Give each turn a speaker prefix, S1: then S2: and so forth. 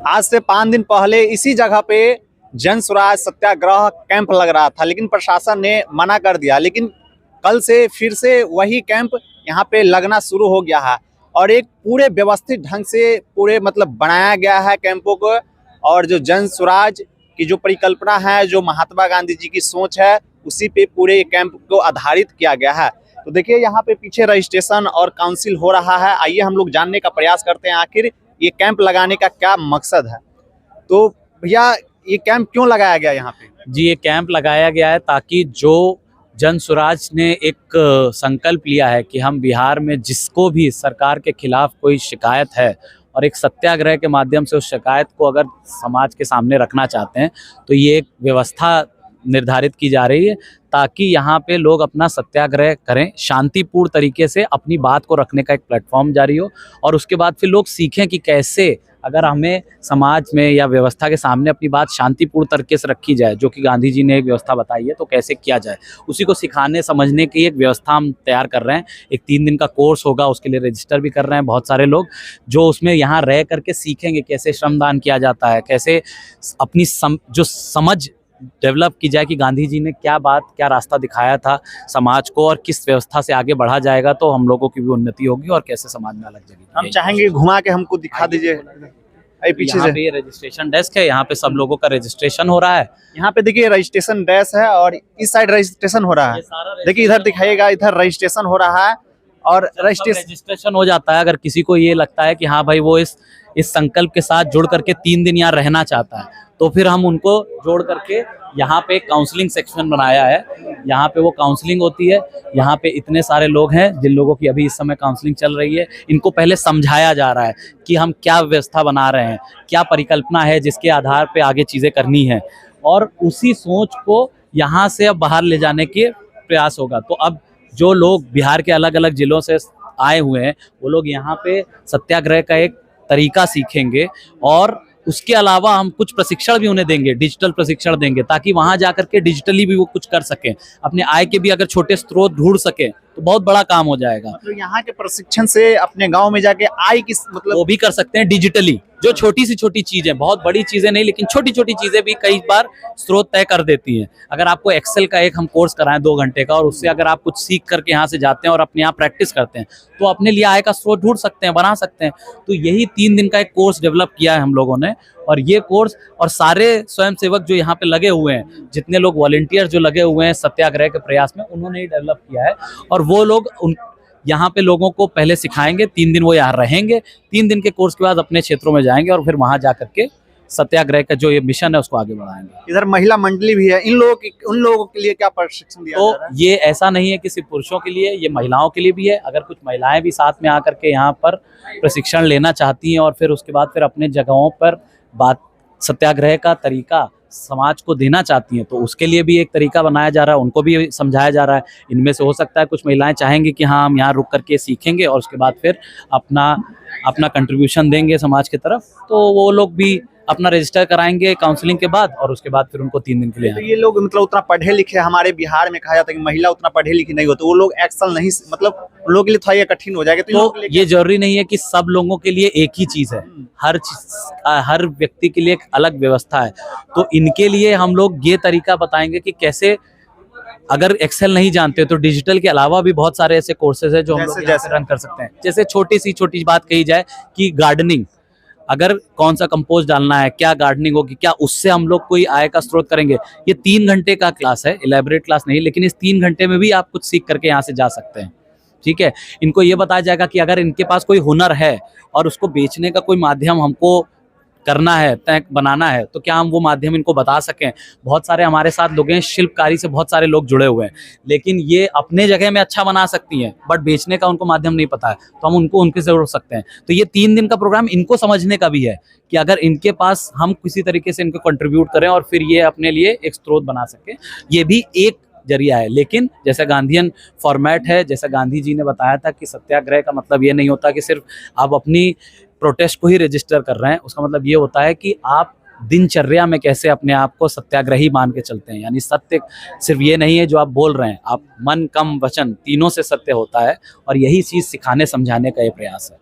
S1: आज से 5 दिन पहले इसी जगह पे जन स्वराज सत्याग्रह कैंप लग रहा था, लेकिन प्रशासन ने मना कर दिया। लेकिन कल से फिर से वही कैंप यहाँ पे लगना शुरू हो गया है और एक पूरे व्यवस्थित ढंग से पूरे मतलब बनाया गया है कैंपों को। और जो जन स्वराज की जो परिकल्पना है, जो महात्मा गांधी जी की सोच है, उसी पे पूरे कैंप को आधारित किया गया है। तो देखिए यहाँ पे पीछे रजिस्ट्रेशन और काउंसिल हो रहा है। आइए हम लोग जानने का प्रयास करते हैं आखिर ये कैंप लगाने का क्या मकसद है। तो भैया ये कैंप क्यों लगाया गया यहाँ पे?
S2: जी, ये कैंप लगाया गया है ताकि जो जन स्वराज ने एक संकल्प लिया है कि हम बिहार में जिसको भी सरकार के खिलाफ कोई शिकायत है और एक सत्याग्रह के माध्यम से उस शिकायत को अगर समाज के सामने रखना चाहते हैं, तो ये एक व्यवस्था निर्धारित की जा रही है ताकि यहाँ पे लोग अपना सत्याग्रह करें, शांतिपूर्ण तरीके से अपनी बात को रखने का एक प्लेटफॉर्म जारी हो। और उसके बाद फिर लोग सीखें कि कैसे अगर हमें समाज में या व्यवस्था के सामने अपनी बात शांतिपूर्ण तरीके से रखी जाए, जो कि गांधी जी ने एक व्यवस्था बताई है, तो कैसे किया जाए, उसी को सिखाने समझने की एक व्यवस्था हम तैयार कर रहे हैं। एक 3 दिन का कोर्स होगा, उसके लिए रजिस्टर भी कर रहे हैं बहुत सारे लोग, जो उसमें यहाँ रह करके सीखेंगे कैसे श्रमदान किया जाता है, कैसे अपनी जो समझ डेवलप की जाए कि गांधी जी ने क्या रास्ता दिखाया था समाज को और किस व्यवस्था से आगे बढ़ा जाएगा तो हम लोगों की भी उन्नति होगी और कैसे समाज में अलग जगह।
S1: हम चाहेंगे घुमा के हमको दिखा दीजिए पीछे से।
S2: ये रजिस्ट्रेशन डेस्क है, यहाँ पे सब लोगों का रजिस्ट्रेशन हो रहा है।
S1: यहाँ पे देखिए रजिस्ट्रेशन डेस्क है और इस साइड रजिस्ट्रेशन हो रहा है। देखिए इधर दिखाइएगा, इधर रजिस्ट्रेशन हो रहा है और
S2: रजिस्ट्रेशन हो जाता है। अगर किसी को ये लगता है कि हाँ भाई वो इस संकल्प के साथ जुड़ करके 3 दिन यहाँ रहना चाहता है, तो फिर हम उनको जोड़ करके यहाँ पे काउंसलिंग सेक्शन बनाया है। यहाँ पे वो काउंसलिंग होती है। यहाँ पे इतने सारे लोग हैं जिन लोगों की अभी इस समय काउंसलिंग चल रही है। इनको पहले समझाया जा रहा है कि हम क्या व्यवस्था बना रहे हैं, क्या परिकल्पना है जिसके आधार पे आगे चीज़ें करनी है, और उसी सोच को यहाँ से अब बाहर ले जाने के प्रयास होगा। तो अब जो लोग बिहार के अलग अलग जिलों से आए हुए हैं, वो लोग यहाँ पे सत्याग्रह का एक तरीका सीखेंगे और उसके अलावा हम कुछ प्रशिक्षण भी उन्हें देंगे, डिजिटल प्रशिक्षण देंगे, ताकि वहां जाकर के डिजिटली भी वो कुछ कर सकें, अपने आय के भी अगर छोटे स्रोत ढूंढ सकें तो बहुत बड़ा काम हो जाएगा।
S1: तो यहाँ के प्रशिक्षण से अपने गांव में जाके आय की मतलब
S2: वो भी कर सकते हैं डिजिटली। जो छोटी सी छोटी चीजें, बहुत बड़ी चीजें नहीं, लेकिन छोटी छोटी चीजें भी कई बार स्रोत तय कर देती हैं। अगर आपको एक्सेल का एक हम कोर्स कराएं 2 घंटे का, और उससे अगर आप कुछ सीख करके यहाँ से जाते हैं और अपने आप प्रैक्टिस करते हैं, तो अपने लिए आय का स्रोत ढूंढ सकते हैं, बना सकते हैं। तो यही 3 दिन का एक कोर्स डेवलप किया है हम लोगों ने। और ये कोर्स और सारे स्वयंसेवक जो यहाँ पे लगे हुए हैं, जितने लोग वॉलंटियर जो लगे हुए हैं सत्याग्रह के प्रयास में, उन्होंने ही डेवलप किया है। और वो लोग यहाँ पे लोगों को पहले सिखाएंगे, 3 दिन वो यहाँ रहेंगे, 3 दिन के कोर्स के बाद अपने क्षेत्रों में जाएंगे और फिर वहां जाकर के सत्याग्रह का जो ये मिशन है उसको आगे बढ़ाएंगे।
S1: इधर महिला मंडली भी है, उन लोगों के लिए क्या प्रशिक्षण दिया जा रहा है?
S2: ये ऐसा नहीं है कि सिर्फ पुरुषों के लिए, ये महिलाओं के लिए भी है। अगर कुछ महिलाएं भी साथ में आकर के यहाँ पर प्रशिक्षण लेना चाहती हैं और फिर उसके बाद फिर अपने जगहों पर सत्याग्रह का तरीका समाज को देना चाहती हैं, तो उसके लिए भी एक तरीका बनाया जा रहा है, उनको भी समझाया जा रहा है। इनमें से हो सकता है कुछ महिलाएं चाहेंगी कि हाँ हम यहाँ रुक करके सीखेंगे और उसके बाद फिर अपना कंट्रीब्यूशन देंगे समाज की तरफ, तो वो लोग भी अपना रजिस्टर कराएंगे काउंसलिंग के बाद, और उसके बाद फिर उनको 3 दिन के लिए।
S1: तो ये लोग मतलब उतना पढ़े लिखे, हमारे बिहार में कहा जाता है कि महिला उतना पढ़े लिखे नहीं होते, वो लोग एक्सेल नहीं, मतलब उन लोगों के लिए थोड़ा ये कठिन हो जाएगा।
S2: तो ये जरूरी नहीं है कि सब लोगों के लिए एक ही चीज है, हर व्यक्ति के लिए एक अलग व्यवस्था है। तो इनके लिए हम लोग ये तरीका बताएंगे कि कैसे, अगर एक्सेल नहीं जानते तो डिजिटल के अलावा भी बहुत सारे ऐसे कोर्सेज है जो हम लोग जैसे रन कर सकते हैं। जैसे छोटी बात कही जाए कि गार्डनिंग, अगर कौन सा कंपोस्ट डालना है, क्या गार्डनिंग होगी, क्या उससे हम लोग कोई आय का स्रोत करेंगे। ये 3 घंटे का क्लास है, इलेबोरेट क्लास नहीं, लेकिन इस 3 घंटे में भी आप कुछ सीख करके यहाँ से जा सकते हैं। ठीक है, इनको ये बताया जाएगा कि अगर इनके पास कोई हुनर है और उसको बेचने का कोई माध्यम हमको करना है, तय बनाना है, तो क्या हम वो माध्यम इनको बता सकें। बहुत सारे हमारे साथ लोग हैं, शिल्पकारी से बहुत सारे लोग जुड़े हुए हैं, लेकिन ये अपने जगह में अच्छा बना सकती हैं, बट बेचने का उनको माध्यम नहीं पता है, तो हम उनके से जोड़ सकते हैं। तो ये 3 दिन का प्रोग्राम इनको समझने का भी है कि अगर इनके पास हम किसी तरीके से इनको कंट्रीब्यूट करें और फिर ये अपने लिए एक स्रोत बना सके, ये भी एक जरिया है। लेकिन जैसा गांधीयन फॉर्मेट है, जैसा गांधी जी ने बताया था कि सत्याग्रह का मतलब ये नहीं होता कि सिर्फ आप अपनी प्रोटेस्ट को ही रजिस्टर कर रहे हैं। उसका मतलब ये होता है कि आप दिनचर्या में कैसे अपने आप को सत्याग्रही मान के चलते हैं। यानी सत्य सिर्फ ये नहीं है जो आप बोल रहे हैं, आप मन, कर्म, वचन तीनों से सत्य होता है, और यही चीज़ सिखाने समझाने का ये प्रयास है।